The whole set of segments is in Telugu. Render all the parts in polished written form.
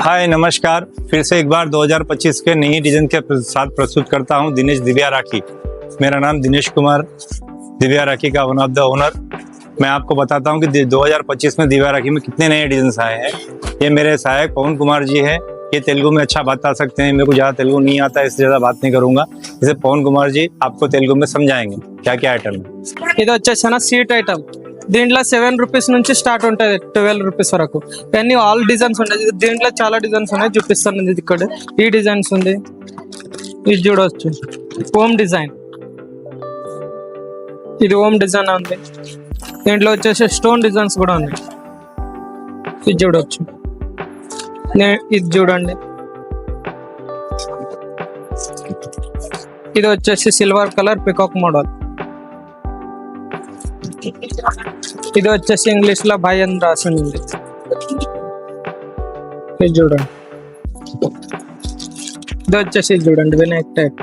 हाय नमस्कार। फिर से एक बार 2025 के नई डिजाइन के साथ प्रस्तुत करता हूं दिनेश दिव्या राखी। मेरा नाम दिनेश कुमार दिव्या राखी का वन ऑफ द ओनर। मैं आपको बताता हूं कि 2025 में दिव्या राखी में कितने नए डिजाइन आए हैं। ये मेरे सहायक पवन कुमार जी है। ये तेलुगु में अच्छा बता सकते हैं, मेरे को ज़्यादा तेलुगु नहीं आता है, इससे ज़्यादा बात नहीं करूंगा। जैसे पवन कुमार जी आपको तेलुगु में समझाएंगे क्या क्या आइटम है। ఇది వచ్చేసిన సీట్ ఐటమ్. దీంట్లో 7 రూపీస్ నుంచి స్టార్ట్ ఉంటుంది 12 రూపీస్ వరకు. ఇవన్నీ ఆల్ డిజైన్స్ ఉంటాయి. దీంట్లో చాలా డిజైన్స్ ఉన్నాయి, చూపిస్తాను. ఇది ఇక్కడ ఈ డిజైన్స్ ఉంది, ఇది చూడవచ్చు. హోమ్ డిజైన్, ఇది హోమ్ డిజైన్ ఉంది. దీంట్లో వచ్చేసి స్టోన్ డిజైన్స్ కూడా ఉన్నాయి, ఇది చూడవచ్చు. ఇది చూడండి, ఇది వచ్చేసి సిల్వర్ కలర్ పికాక్ మోడల్. ఇది వచ్చేసి ఇంగ్లీష్ లో భాయ్ అని రాసి ఉంది, ఇది చూడండి. ఇది వచ్చేసి చూడండి వినాయక్ టైప్.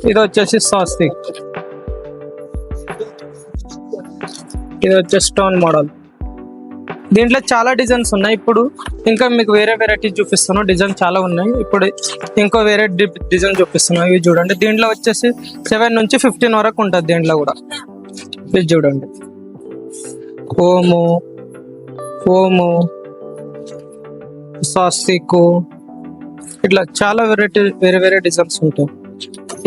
ఇది వచ్చేసి స్వాస్తిక్. ఇది వచ్చేసి స్టోన్ మోడల్. దీంట్లో చాలా డిజైన్స్ ఉన్నాయి. ఇప్పుడు ఇంకా మీకు వేరే వెరైటీ చూపిస్తాను. డిజైన్ చాలా ఉన్నాయి. ఇప్పుడు ఇంకో వేరే డిజైన్ చూపిస్తున్నాను. ఇవి చూడండి. దీంట్లో వచ్చేసి 7 నుంచి 15 వరకు ఉంటుంది. దీంట్లో కూడా ఇది చూడండి. ఓము ఓము సాస్తిక్, ఇట్లా చాలా వెరైటీ వేరే వేరే డిజైన్స్ ఉంటాయి.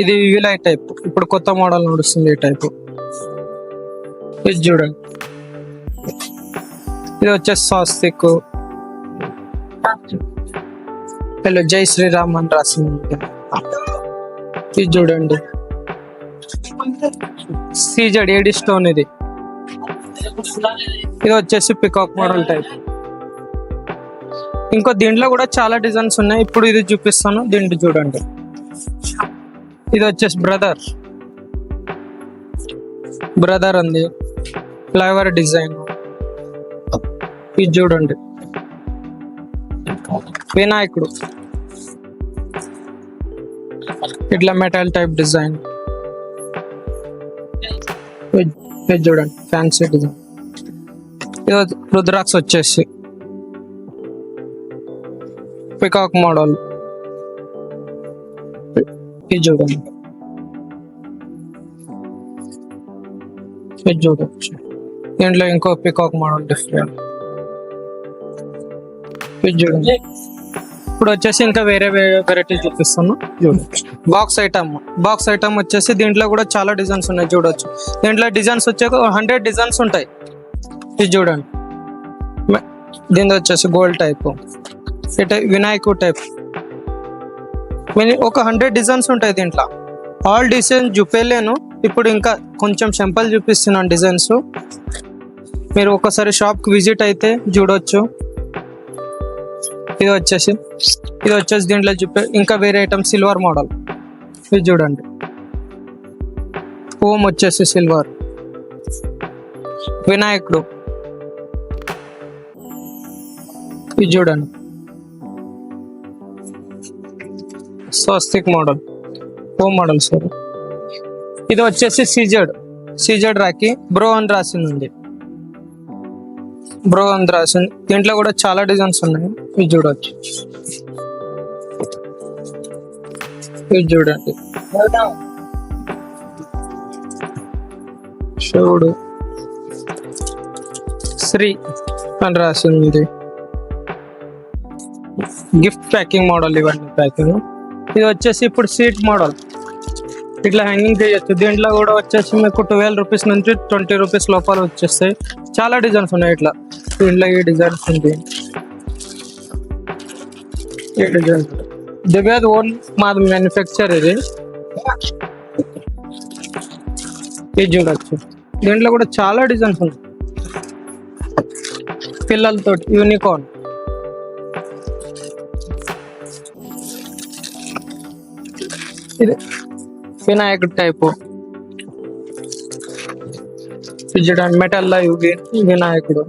ఇది విలై టైప్, ఇప్పుడు కొత్త మోడల్ నడుస్తుంది ఈ టైప్. ఇది చూడండి. ఇది వచ్చేసి స్వాస్తిక్. హలో జై శ్రీరామ్ అని రాసింది. ఇది చూడండి సీజెడ్ ఏడి స్టోన్. ఇది ఇది వచ్చేసి పికాక్ మోడల్ టైప్. ఇంకో దీంట్లో కూడా చాలా డిజైన్స్ ఉన్నాయి. ఇప్పుడు ఇది చూపిస్తాను. దీంట్లో చూడండి. ఇది వచ్చేసి బ్రదర్ ఉంది, ఫ్లవర్ డిజైన్. ఇది చూడండి వినాయకుడు, ఇట్లా మెటల్ టైప్ డిజైన్. ఇది చూడండి ఫ్యాన్సీ డిజైన్. ఇది రుద్రాక్ష వచ్చేసి పికాక్ మోడల్. ఇది చూడండి, ఇది చూడవచ్చు. దీంట్లో ఇంకో పికాక్ మోడల్ డిఫరెంట్. ఇది చూడండి. ఇప్పుడు వచ్చేసి ఇంకా వేరే వేరే వెరైటీ చూపిస్తాను. చూడవచ్చు బాక్స్ ఐటమ్ వచ్చేసి దీంట్లో కూడా చాలా డిజైన్స్ ఉన్నాయి, చూడవచ్చు. దీంట్లో డిజైన్స్ వచ్చాక 100 డిజైన్స్ ఉంటాయి. ఇది చూడండి. దీని వచ్చేసి గోల్డ్ టైప్, వినాయకుడు టైప్. ఒక 100 డిజైన్స్ ఉంటాయి దీంట్లో. ఆల్ డిజైన్ చూపలేను, ఇప్పుడు ఇంకా కొంచెం సింపుల్ చూపిస్తున్నాను డిజైన్స్. మీరు ఒకసారి షాప్కి విజిట్ అయితే చూడవచ్చు. ఇది వచ్చేసి దీంట్లో చూపే ఇంకా వేరే ఐటమ్ సిల్వర్ మోడల్. ఇది చూడండి. ఓం వచ్చేసి సిల్వర్. వినాయకుడు. ఇది చూడండి స్వస్తిక్ మోడల్, ఓం మోడల్ సార్. ఇది వచ్చేసి సీజెడ్ రాకి బ్రో అని రాసింది. దీంట్లో కూడా చాలా డిజైన్స్ ఉన్నాయి. ఇది చూడవచ్చు. ఇది చూడండి శివుడు శ్రీ అని రాసింది. గిఫ్ట్ ప్యాకింగ్ మోడల్, ఇవన్నీ ప్యాకింగ్. ఇది వచ్చేసి ఇప్పుడు సీట్ మోడల్, ఇట్లా హ్యాంగింగ్ చేయొచ్చు. దీంట్లో కూడా వచ్చేసి మీకు 12 రూపీస్ నుంచి 20 రూపీస్ లోపల వచ్చేస్తాయి. చాలా డిజైన్స్ ఉన్నాయి. ఇట్లా దీంట్లో ఈ డిజైన్స్ ఉంది. ఈ డిజైన్ దివ్యాది ఓన్ మాది మ్యానుఫ్యాక్చర్. ఇది చూడవచ్చు. దీంట్లో కూడా చాలా డిజైన్స్ ఉన్నాయి. పిల్లలతో యూనికార్న్. ఇది వినాయకుడు టైపు. చూడండి మెటల్ లా వినాయకుడు.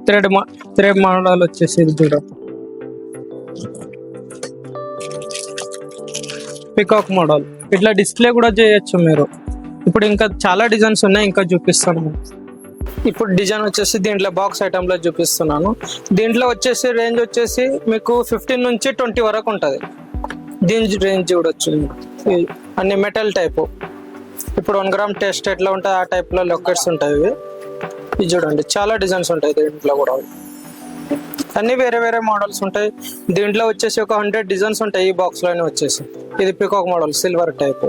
థ్రెడ్ మోడల్ వచ్చేసి ఇది చూడండి. Peacock model. ఇట్లా డిస్ప్లే కూడా చేయొచ్చు మీరు. ఇప్పుడు ఇంకా చాలా డిజైన్స్ ఉన్నాయి, ఇంకా చూపిస్తాను. ఇప్పుడు డిజైన్ వచ్చేసి దీంట్లో బాక్స్ ఐటమ్ లో చూపిస్తున్నాను. దీంట్లో వచ్చేసి రేంజ్ వచ్చేసి మీకు 15 నుంచి 20 వరకు ఉంటుంది. దీని రేంజ్ చూడొచ్చు. అన్ని మెటల్ టైపు. ఇప్పుడు 1 గ్రామ్ టెస్ట్ ఎట్లా ఉంటుంది ఆ టైప్ లో లొకెట్స్ ఉంటాయి. ఇది చూడండి, చాలా డిజైన్స్ ఉంటాయి దీంట్లో కూడా. అన్ని వేరే వేరే మోడల్స్ ఉంటాయి. దీంట్లో వచ్చేసి ఒక 100 డిజైన్స్ ఉంటాయి ఈ బాక్స్ లోనే వచ్చేసి. ఇది పికాక్ మోడల్ సిల్వర్ టైప్.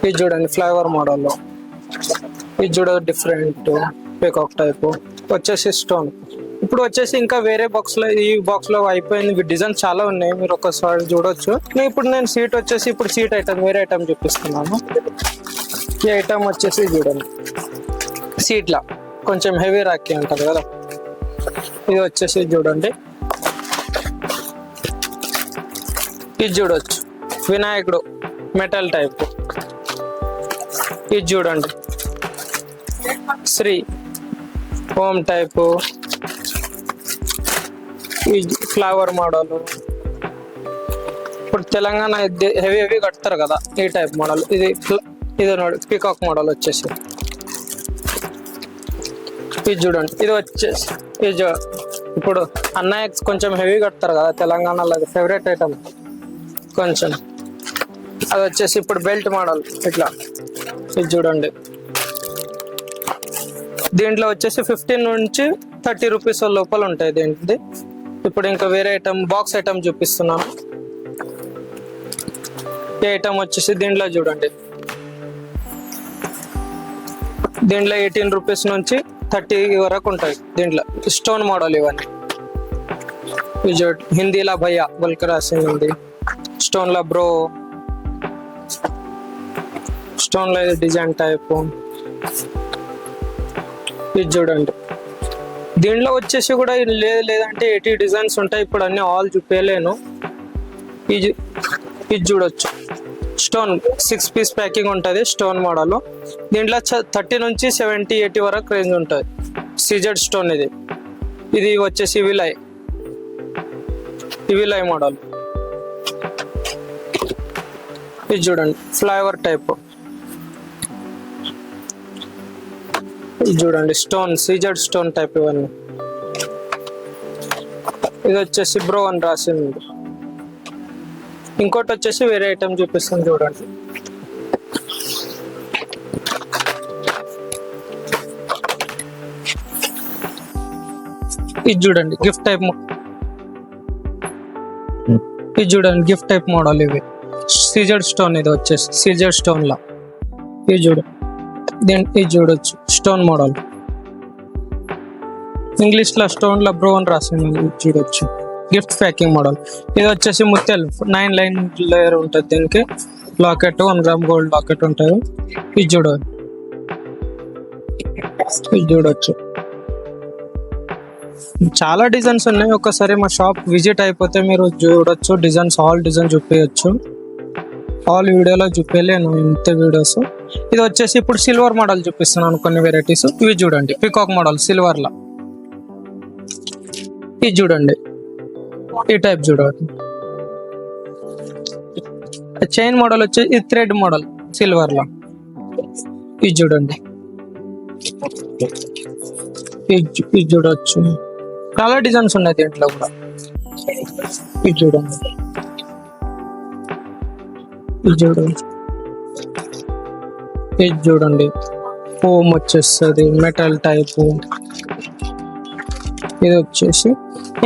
ఇది చూడండి ఫ్లైవర్ మోడల్. ఇది చూడ డిఫరెంట్ పికాక్ టైప్ వచ్చేసి స్టోన్. ఇప్పుడు వచ్చేసి ఇంకా వేరే బాక్స్ లో, ఈ బాక్స్ లో అయిపోయింది. డిజైన్ చాలా ఉన్నాయి, మీరు ఒకసారి చూడొచ్చు. ఇప్పుడు నేను సీట్ వచ్చేసి ఇప్పుడు సీట్ ఐటమ్ వేరే ఐటమ్ చూపిస్తున్నాను. ఈ ఐటమ్ వచ్చేసి చూడండి సీట్లా కొంచెం హెవీ రాఖీ అంటారు కదా. ఇది వచ్చేసి చూడండి, ఇది చూడొచ్చు వినాయకుడు మెటల్ టైప్. ఇది చూడండి శ్రీ హోమ్ టైపు. ఈ ఫ్లవర్ మోడల్. ఇప్పుడు తెలంగాణ హెవీ హెవీ కడతారు కదా ఈ టైప్ మోడల్. ఇది పికాక్ మోడల్ వచ్చేసి. ఇది చూడండి, ఇది వచ్చేసి ఇప్పుడు అన్నయ్య కొంచెం హెవీ కడతారు కదా తెలంగాణలో, అది ఫేవరెట్ ఐటమ్ కొంచెం. అది వచ్చేసి ఇప్పుడు బెల్ట్ మోడల్ ఇట్లా. ఇది చూడండి, దీంట్లో వచ్చేసి 15 నుంచి 30 రూపీస్ లోపల ఉంటాయి దీంట్లో. ఇప్పుడు ఇంకా వేరే ఐటమ్ బాక్స్ ఐటమ్ చూపిస్తున్నాను. ఈ ఐటమ్ వచ్చేసి దీంట్లో చూడండి, దీంట్లో 18 రూపీస్ నుంచి 30 వరకు ఉంటాయి. దీంట్లో స్టోన్ మోడల్ ఇవన్నీ. హిందీలా భయ్యా బల్క్ రాసింది ఉంది, స్టోన్ లా బ్రో, స్టోన్ లో డిజైన్ టైప్. ఇది చూడండి, దీంట్లో వచ్చేసి కూడా లేదంటే 80 డిజైన్స్ ఉంటాయి. ఇప్పుడు అన్ని ఆల్ చూపించలేను. ఇది చూడొచ్చు స్టోన్ 6 పీస్ ప్యాకింగ్ ఉంటుంది స్టోన్ మోడల్. దీంట్లో 30 నుంచి 70, 80 వరకు రేంజ్ ఉంటుంది. సిజెడ్ స్టోన్ ఇది. ఇది వచ్చేసి విలై మోడల్. ఇది చూడండి ఫ్లైవర్ టైప్. ఇది చూడండి స్టోన్ సిజెడ్ స్టోన్ టైప్ ఇవన్నీ. ఇది వచ్చేసి బ్రో అని రాసింది. ఇంకోటి వచ్చేసి వేరే ఐటమ్ చూపిస్తాను చూడండి. ఇది చూడండి గిఫ్ట్ టైప్. ఇది చూడండి గిఫ్ట్ టైప్ మోడల్. ఇవి సిజెడ్ స్టోన్. ఇది వచ్చేసి సిజెడ్ స్టోన్ లా. ఇది చూడండి, ఇది చూడొచ్చు స్టోన్ మోడల్. ఇంగ్లీష్ లో స్టోన్ లో బ్రో అని రాసింది. చూడొచ్చు గిఫ్ట్ ప్యాకింగ్ మోడల్. ఇది వచ్చేసి ముత్యాలు 9 లైన్ లేయర్ ఉంటుంది దీనికి. లాకెట్ 1 గ్రామ్ గోల్డ్ లాకెట్ ఉంటుంది. ఇది చూడొచ్చు చాలా డిజైన్స్ ఉన్నాయి. ఒకసారి మా షాప్ విజిట్ అయిపోతే మీరు చూడొచ్చు డిజైన్స్. ఆల్ డిజైన్ చూపించచ్చు. ఆల్ వీడియోలో చూపించలేను ఇంత వీడియోస్. ఇది వచ్చేసి ఇప్పుడు సిల్వర్ మోడల్ చూపిస్తున్నాను కొన్ని వెరైటీస్. ఇవి చూడండి పికాక్ మోడల్ సిల్వర్ లా. ఇది చూడండి ఈ టైప్ చూడండి. చైన్ మోడల్ వచ్చి ఇది థ్రెడ్ మోడల్ సిల్వర్ లా. ఇది చూడండి, ఇది చూడొచ్చు చాలా డిజైన్స్ ఉన్నాయి దీంట్లో కూడా. ఇది చూడండి, ఇది చూడండి ఫోమ్ వచ్చేస్తుంది మెటల్ టైపు. ఇది వచ్చేసి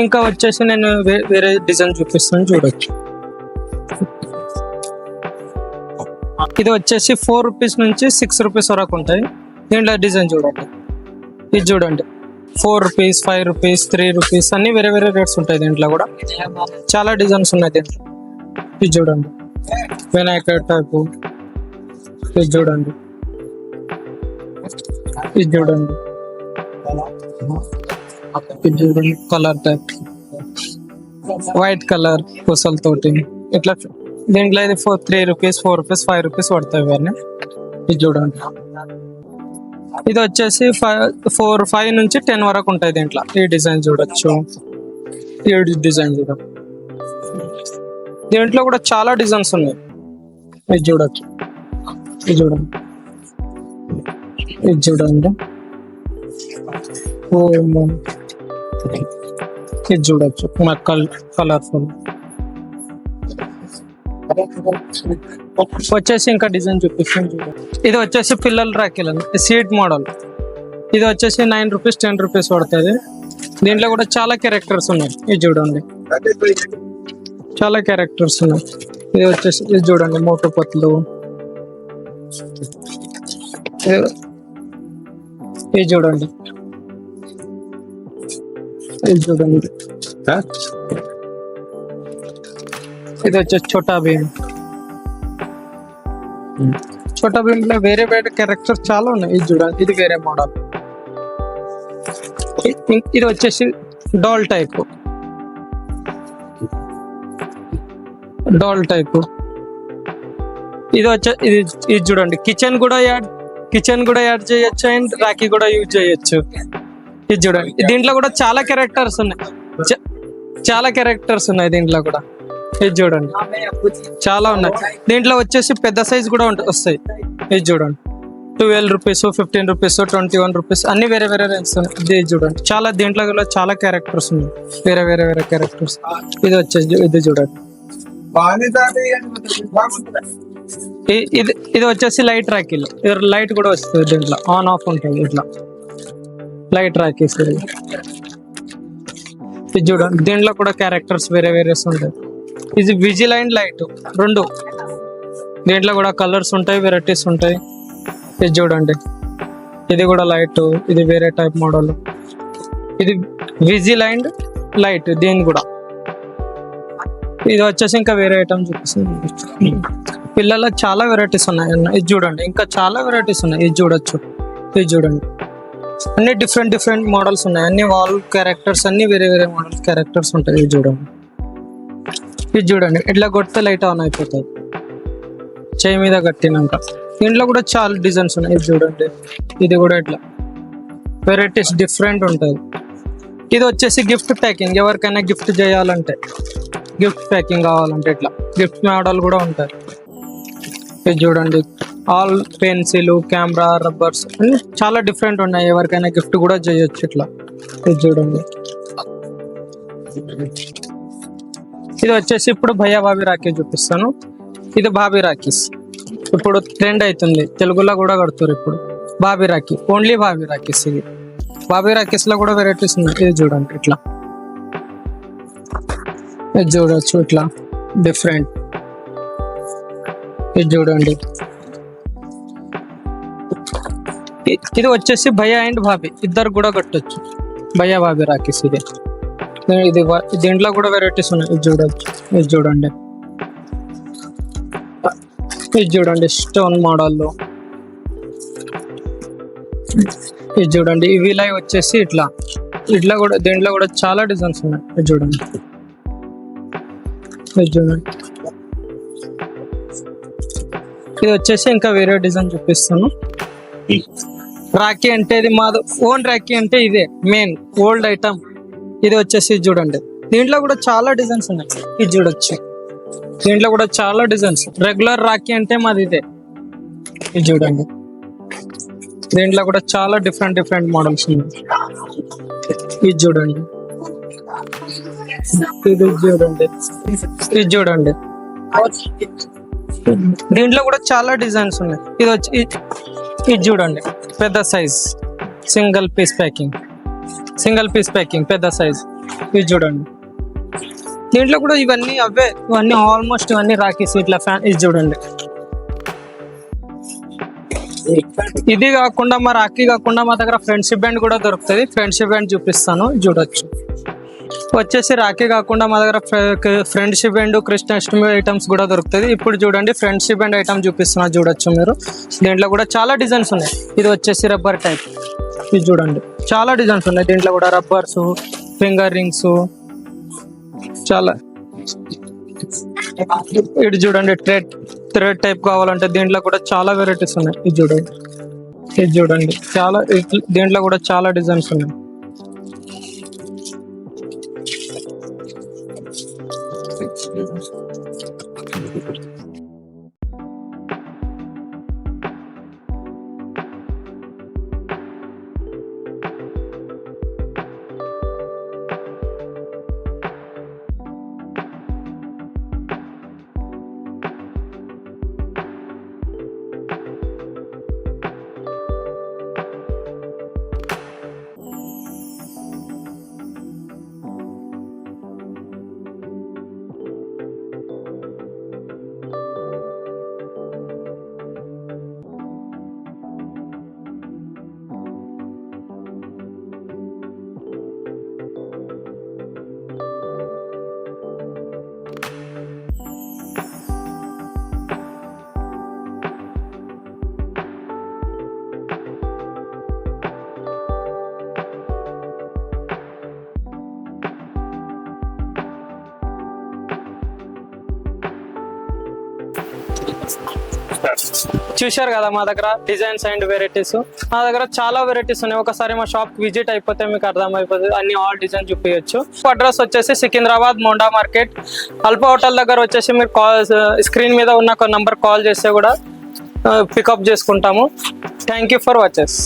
ఇంకా వచ్చేసి నేను వేరే డిజైన్ చూపిస్తాను చూడొచ్చు. ఇది వచ్చేసి 4 రూపీస్ నుంచి 6 రూపీస్ వరకు ఉంటాయి. దీంట్లో డిజైన్ చూడండి. ఇది చూడండి 4 రూపీస్, 5 రూపీస్, 3 రూపీస్ అన్ని వేరే వేరే రేట్స్ ఉంటాయి దీంట్లో కూడా. చాలా డిజైన్స్ ఉన్నాయి దీంట్లో. ఇది చూడండి వినాయక టైపు. ఇది చూడండి, ఇది చూడండి, ఇది చూడండి కలర్ టైప్ వైట్ కలర్ పూసలతోటి ఇట్లా. దీంట్లో ఇది 3 రూపీస్, 4 రూపీస్, 5 రూపీస్ పడతాయి ఇవన్నీ. ఇది చూడండి, ఇది వచ్చేసి 5 నుంచి 10 వరకు ఉంటాయి దీంట్లో. ఈ డిజైన్ చూడొచ్చు, ఈ డిజైన్ చూడొచ్చు. దీంట్లో కూడా చాలా డిజైన్స్ ఉన్నాయి. ఇది చూడొచ్చు ఇది చూడండి, ఇది చూడండి. ఓ అమ్మో. ఇది చూడొచ్చు నాకు కలర్ఫుల్. వచ్చేసి ఇంకా డిజైన్ చూపిస్తాను చూడండి. ఇది వచ్చేసి పిల్లల రాఖీలు సీట్ మోడల్. ఇది వచ్చేసి 9 రూపీస్ 10 రూపీస్ పడుతుంది. దీంట్లో కూడా చాలా క్యారెక్టర్స్ ఉన్నాయి. ఇది చూడండి, చాలా క్యారెక్టర్స్ ఉన్నాయి. ఇది వచ్చేసి ఇది చూడండి, మోటు పత్లు. ఇది చూడండి, ఇది చూడండి. ఇది వచ్చేసి చోటా భీమ్. చోటా భీమ్ లో వేరే వేరే క్యారెక్టర్స్ చాలా ఉన్నాయి. ఇది చూడండి, ఇది వేరే మోడల్. ఇది వచ్చేసి డాల్ టైప్. Doll type. ఇది వచ్చే ఇది చూడండి, కిచెన్ కూడా యాడ్ చేయొచ్చు అండ్ రాఖీ కూడా యూజ్ చేయొచ్చు. ఇది చూడండి, దీంట్లో కూడా చాలా క్యారెక్టర్స్ ఉన్నాయి. చాలా క్యారెక్టర్స్ ఉన్నాయి దీంట్లో కూడా. ఇది చూడండి, చాలా ఉన్నాయి. దీంట్లో వచ్చేసి పెద్ద సైజ్ కూడా వస్తాయి. ఇది చూడండి, 12 రూపీస్ 15 రూపీస్ 21 రూపీస్ అన్ని వేరే వేరే రేంజ్ ఉన్నాయి. ఇది చూడండి, చాలా దీంట్లో కూడా చాలా క్యారెక్టర్స్ ఉన్నాయి, వేరే వేరే వేరే క్యారెక్టర్స్. ఇది వచ్చేసి ఇది చూడండి, ఇది వచ్చేసి లైట్ రాఖీలు. లైట్ కూడా వస్తుంది దీంట్లో, ఆన్ ఆఫ్ ఉంటుంది. ఇట్లా లైట్ రాఖీస్. ఇది చూడండి, దీంట్లో కూడా క్యారెక్టర్స్ వేరే వేరే ఉంటాయి. ఇది విజిల్ అండ్ లైట్ రెండు. దీంట్లో కూడా కలర్స్ ఉంటాయి, వెరైటీస్ ఉంటాయి. ఇది చూడండి, ఇది కూడా లైట్. ఇది వేరే టైప్ మోడల్. ఇది విజిల్ అండ్ లైట్. దీని కూడా ఇది వచ్చేసి ఇంకా వేరే ఐటమ్ చూపిస్తుంది. పిల్లల చాలా వెరైటీస్ ఉన్నాయి. ఇది చూడండి, ఇంకా చాలా వెరైటీస్ ఉన్నాయి. ఇది చూడొచ్చు, ఇది చూడండి, అన్ని డిఫరెంట్ మోడల్స్ ఉన్నాయి. అన్ని వాల్ క్యారెక్టర్స్ అన్ని వేరే వేరే మోడల్స్ క్యారెక్టర్స్ ఉంటాయి. ఇది చూడండి, ఇది చూడండి, ఇట్లా కొడితే లైట్ ఆన్ అయిపోతుంది చేయి మీద కట్టినాక. దీంట్లో కూడా చాలా డిజైన్స్ ఉన్నాయి. ఇది చూడండి, ఇది కూడా ఇట్లా వెరైటీస్ డిఫరెంట్ ఉంటుంది. ఇది వచ్చేసి గిఫ్ట్ ప్యాకింగ్. ఎవరికైనా గిఫ్ట్ చేయాలంటే, గిఫ్ట్ ప్యాకింగ్ కావాలంటే ఇట్లా గిఫ్ట్ మోడల్ కూడా ఉంటాయి. ఇది చూడండి, ఆల్ పెన్సిల్, కెమెరా, రబ్బర్స్ అన్ని చాలా డిఫరెంట్ ఉన్నాయి. ఎవరికైనా గిఫ్ట్ కూడా చేయొచ్చు ఇట్లా. ఇది చూడండి, ఇది వచ్చేసి ఇప్పుడు భయ్యా భాబీ రాఖీ చూపిస్తాను. ఇది భాబీ రాఖీస్ ఇప్పుడు ట్రెండ్ అవుతుంది. తెలుగులో కూడా కడుతారు ఇప్పుడు భాబీ రాఖీ. ఓన్లీ భాబీ రాఖీస్. ఇది భాబీ రాఖీస్ లో కూడా వెరైటీస్ ఉన్నాయి. ఇది చూడండి, ఇట్లా ఇది చూడొచ్చు, ఇట్లా డిఫరెంట్. ఇది చూడండి, ఇది వచ్చేసి భయ్యా అండ్ భాబీ ఇద్దరు కూడా కట్టొచ్చు. భయ్యా భాబీ రాఖీస్. ఇది దీంట్లో కూడా వెరైటీస్ ఉన్నాయి. ఇది చూడొచ్చు, ఇది చూడండి, ఇది చూడండి, స్టోన్ మోడల్లో. ఇది చూడండి, ఇవి లైవ్ వచ్చేసి ఇట్లా కూడా దీంట్లో కూడా చాలా డిజైన్స్ ఉన్నాయి. ఇది చూడండి, ఇది చూడండి, ఇది వచ్చేసి ఇంకా వేరే డిజైన్ చూపిస్తాను. రాఖీ అంటే ఇది మాది ఓన్ రాఖీ అంటే ఇదే మెయిన్ ఓల్డ్ ఐటమ్. ఇది వచ్చేసి చూడండి, దీంట్లో కూడా చాలా డిజైన్స్ ఉన్నాయి. ఇది చూడొచ్చు, దీంట్లో కూడా చాలా డిజైన్స్. రెగ్యులర్ రాఖీ అంటే మాది ఇదే. ఇది చూడండి, దీంట్లో కూడా చాలా డిఫరెంట్ మోడల్స్ ఉన్నాయి. ఇది చూడండి, ఇది చూడండి, ఇది చూడండి, దీంట్లో కూడా చాలా డిజైన్స్ ఉన్నాయి. ఇది వచ్చి ఇది చూడండి, పెద్ద సైజ్ సింగిల్ పీస్ ప్యాకింగ్ పెద్ద సైజ్. ఇది చూడండి, దీంట్లో కూడా ఇవన్నీ ఆల్మోస్ట్ ఇవన్నీ రాఖీస్ ఇట్లా ఫ్యాన్. ఇది చూడండి, ఇది కాకుండా మా రాఖీ కాకుండా మా దగ్గర ఫ్రెండ్షిప్ బ్యాండ్ కూడా దొరుకుతుంది. ఫ్రెండ్షిప్ బ్యాండ్ చూపిస్తాను, చూడొచ్చు. వచ్చేసి రాఖీ కాకుండా మా దగ్గర ఫ్రెండ్షిప్ బ్యాండ్, కృష్ణాష్టమి ఐటమ్స్ కూడా దొరుకుతుంది. ఇప్పుడు చూడండి, ఫ్రెండ్షిప్ బ్యాండ్ ఐటమ్ చూపిస్తున్నా, చూడొచ్చు మీరు. దీంట్లో కూడా చాలా డిజైన్స్ ఉన్నాయి. ఇది వచ్చేసి రబ్బర్ టైప్. ఇది చూడండి, చాలా డిజైన్స్ ఉన్నాయి. దీంట్లో కూడా రబ్బర్స్, ఫింగర్ రింగ్స్ చాలా. ఇది చూడండి, థ్రెడ్ టైప్ కావాలంటే దీంట్లో కూడా చాలా వెరైటీస్ ఉన్నాయి. ఇది చూడండి, చాలా దీంట్లో కూడా చాలా డిజైన్స్ ఉన్నాయి. చూశారు కదా మా దగ్గర డిజైన్స్ అండ్ వెరైటీస్. మా దగ్గర చాలా వెరైటీస్ ఉన్నాయి. ఒకసారి మా షాప్ విజిట్ అయిపోతే మీకు అర్థమైపోతుంది, అన్ని ఆల్ డిజైన్ చూపించచ్చు. అడ్రస్ వచ్చేసి Secunderabad Monda market alpha hotel దగ్గర వచ్చేసి మీరు స్క్రీన్ మీద ఉన్న నంబర్ కాల్ చేస్తే కూడా పికప్ చేసుకుంటాము. Thank you for watches.